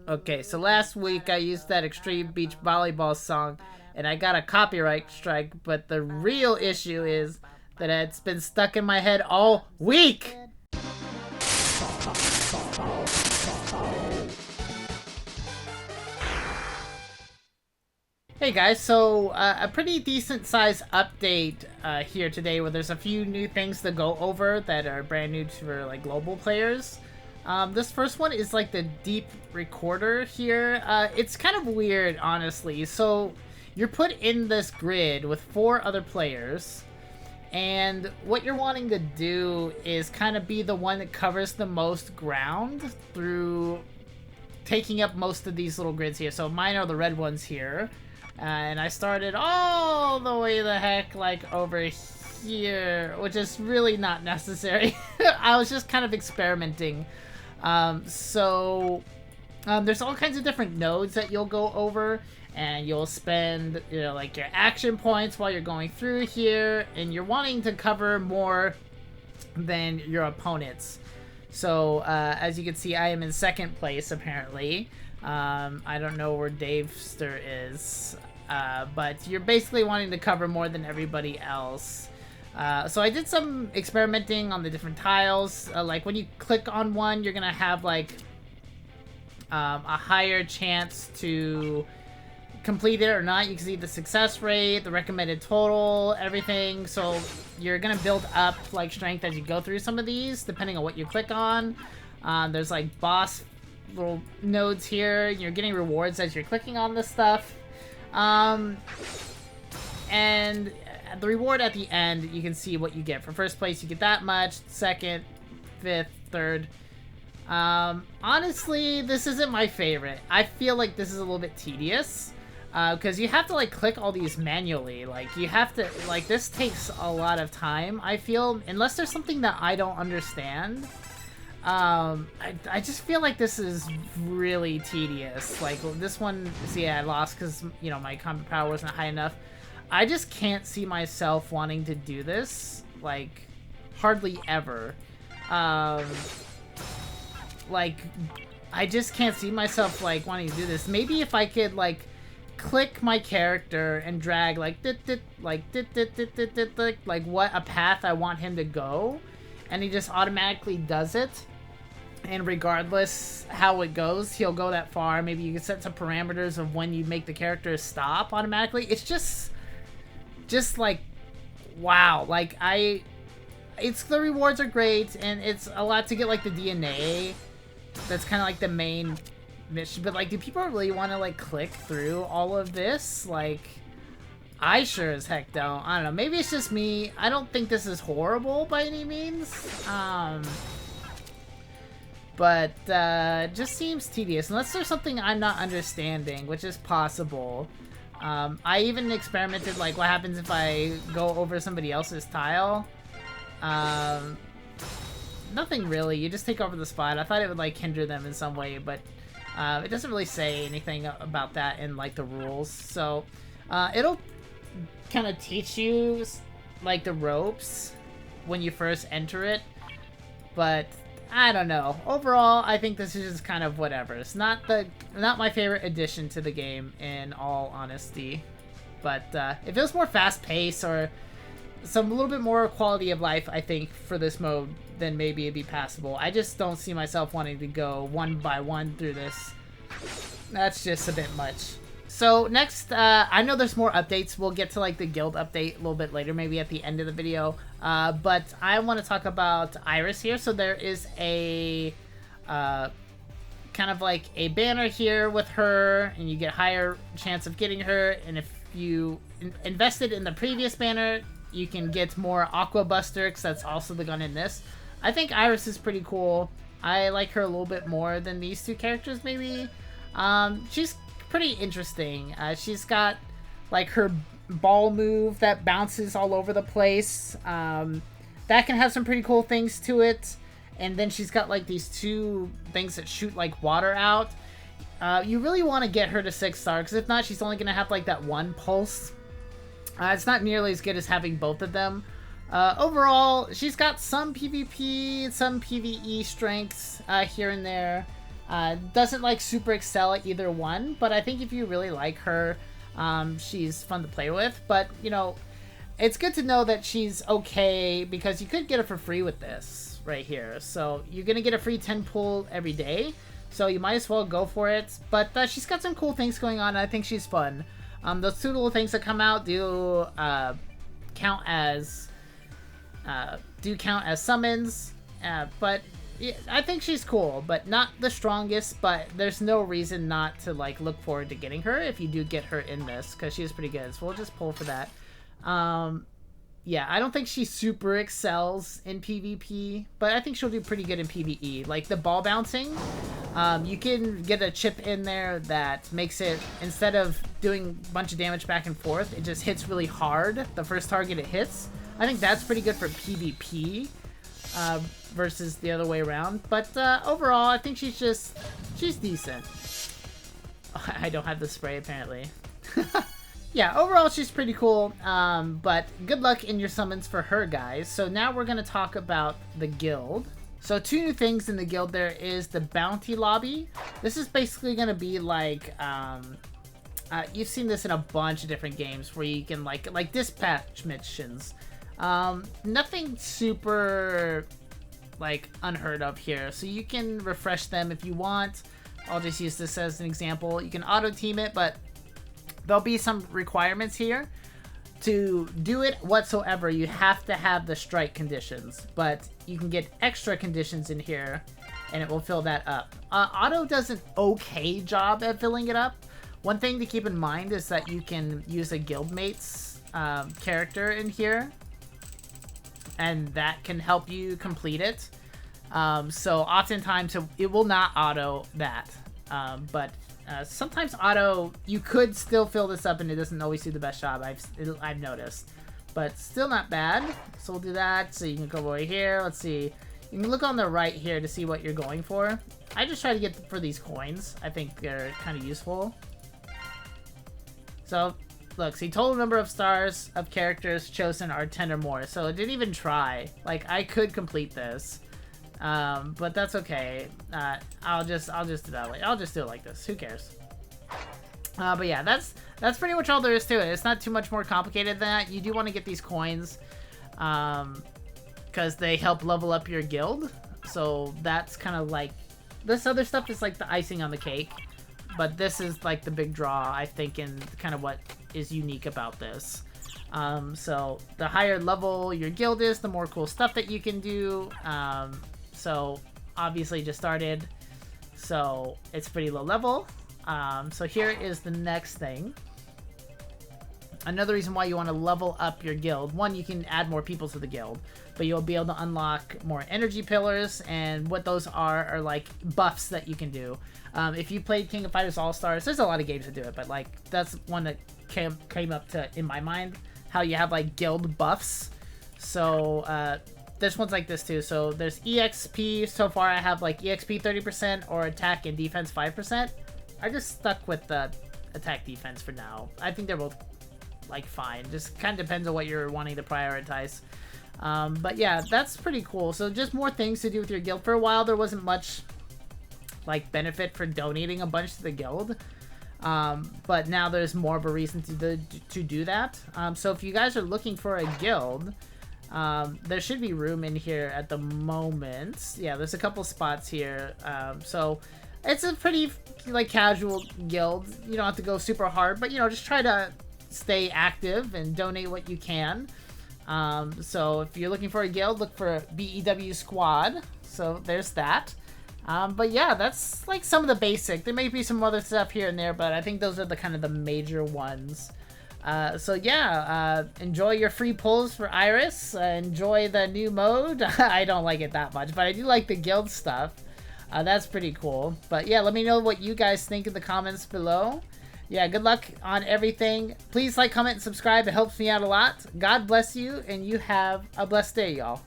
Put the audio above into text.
Okay, so last week I used that Extreme Beach Volleyball song and I got a copyright strike, but the real issue is that it's been stuck in my head all week! Hey guys, so a pretty decent size update here today where there's a few new things to go over that are brand new for like global players. This first one is like the deep recorder here. It's kind of weird, honestly. So you're put in this grid with 4 other players, and what you're wanting to do is kind of be the one that covers the most ground through taking up most of these little grids here. So mine are the red ones here. And I started all the way the heck like over here, which is really not necessary. I was just kind of experimenting. There's all kinds of different nodes that you'll go over, and you'll spend, you know, like your action points while you're going through here, and you're wanting to cover more than your opponents. So, as you can see, I am in 2nd place, apparently. I don't know where Davester is, but you're basically wanting to cover more than everybody else. So I did some experimenting on the different tiles. Like when you click on one, you're gonna have like a higher chance to complete it or not. You can see the success rate, the recommended total, everything. So you're gonna build up like strength as you go through some of these, depending on what you click on. There's like boss little nodes here. You're getting rewards as you're clicking on this stuff. And the reward at the end, you can see what you get. For 1st place, you get that much. 2nd, 5th, 3rd. Honestly, this isn't my favorite. I feel like this is a little bit tedious. Because you have to, like, click all these manually. Like, you have to, like, this takes a lot of time, I feel. Unless there's something that I don't understand. I just feel like this is really tedious. Like, this one, see, I lost because, you know, my combat power wasn't high enough. I just can't see myself wanting to do this, like, hardly ever. Like, I just can't see myself, like, wanting to do this. Maybe if I could, like, click my character and drag, like, like, what a path I want him to go, and he just automatically does it. And regardless how it goes, he'll go that far. Maybe you can set some parameters of when you make the character stop automatically. It's just like, wow. Like, the rewards are great, and it's a lot to get, like, the DNA. That's kind of like the main mission. But, like, do people really want to, like, click through all of this? Like, I sure as heck don't. I don't know. Maybe it's just me. I don't think this is horrible by any means. But just seems tedious, unless there's something I'm not understanding, which is possible. I even experimented, like, what happens if I go over somebody else's tile. Nothing really. You just take over the spot. I thought it would, like, hinder them in some way, but it doesn't really say anything about that in, like, the rules. So it'll kind of teach you, like, the ropes when you first enter it, but I don't know. Overall, I think this is just kind of whatever. It's not my favorite addition to the game, in all honesty. But if it was more fast-paced or some little bit more quality of life, I think, for this mode, then maybe it'd be passable. I just don't see myself wanting to go one by one through this. That's just a bit much. So next, I know there's more updates. We'll get to like the guild update a little bit later, maybe at the end of the video. But I want to talk about Iris here. So there is a kind of like a banner here with her, and you get higher chance of getting her. And if you invested in the previous banner, you can get more Aqua Buster, because that's also the gun in this. I think Iris is pretty cool. I like her a little bit more than these 2 characters, maybe. She's pretty interesting. She's got like her ball move that bounces all over the place. That can have some pretty cool things to it. And then she's got like these 2 things that shoot like water out. You really want to get her to 6-star, because if not, she's only going to have like that 1 pulse. It's not nearly as good as having both of them. Overall, she's got some PvP, some PvE strengths here and there. Doesn't like super excel at either one, but I think if you really like her, she's fun to play with. But you know, it's good to know that she's okay because you could get her for free with this right here. So you're gonna get a free 10 pull every day, so you might as well go for it. But she's got some cool things going on, and I think she's fun. Those two little things that come out do count as summons, but yeah, I think she's cool, but not the strongest. But there's no reason not to like look forward to getting her if you do get her in this, because she's pretty good. So we'll just pull for that. Yeah, I don't think she super excels in PvP, but I think she'll do pretty good in PvE. Like the ball bouncing, you can get a chip in there that makes it, instead of doing a bunch of damage back and forth, it just hits really hard the first target it hits. I think that's pretty good for PvP versus the other way around. But overall, I think she's decent. I don't have the spray apparently. Yeah, overall she's pretty cool, but good luck in your summons for her, guys. So now we're going to talk about the guild. So two new things in the guild. There is the bounty lobby. This is basically going to be like, you've seen this in a bunch of different games where you can like dispatch missions. Nothing super like unheard of here. So you can refresh them if you want. I'll just use this as an example. You can auto team it, but there'll be some requirements here. To do it whatsoever, you have to have the strike conditions, but you can get extra conditions in here and it will fill that up. Auto does an okay job at filling it up. One thing to keep in mind is that you can use a guildmate's character in here, and that can help you complete it. So oftentimes it will not auto that, but sometimes auto, you could still fill this up and it doesn't always do the best job, I've noticed. But still not bad. So we'll do that. So you can go over here. Let's see. You can look on the right here to see what you're going for. I just try to get for these coins. I think they're kind of useful. So look, see, total number of stars of characters chosen are 10 or more. So it didn't even try. Like, I could complete this. But that's okay. I'll just do that way. I'll just do it like this. Who cares? But yeah, that's pretty much all there is to it. It's not too much more complicated than that. You do want to get these coins, because they help level up your guild. So that's kind of like, this other stuff is like the icing on the cake, but this is like the big draw, I think, and kind of what is unique about this. So the higher level your guild is, the more cool stuff that you can do. So obviously just started, so it's pretty low level. So here is the next thing. Another reason why you want to level up your guild. One, you can add more people to the guild, but you'll be able to unlock more energy pillars, and what those are like buffs that you can do. If you played King of Fighters All-Stars, there's a lot of games that do it, but like that's one that came up to in my mind, how you have like guild buffs. So there's ones like this too. So there's EXP. So far I have like EXP 30% or attack and defense 5%. I just stuck with the attack defense for now. I think they're both like fine. Just kind of depends on what you're wanting to prioritize. But yeah, that's pretty cool. So just more things to do with your guild. For a while there wasn't much like benefit for donating a bunch to the guild. But now there's more of a reason to do that. So if you guys are looking for a guild, there should be room in here at the moment. Yeah, there's a couple spots here. So it's a pretty like casual guild. You don't have to go super hard, but you know, just try to stay active and donate what you can. So if you're looking for a guild, look for BEWSquad. So there's that. But yeah, that's like some of the basic. There may be some other stuff here and there, but I think those are the kind of the major ones. So yeah, enjoy your free pulls for Iris. Enjoy the new mode. I don't like it that much, but I do like the guild stuff. That's pretty cool. But yeah, let me know what you guys think in the comments below. Yeah, good luck on everything. Please like, comment, and subscribe. It helps me out a lot. God bless you, and you have a blessed day, y'all.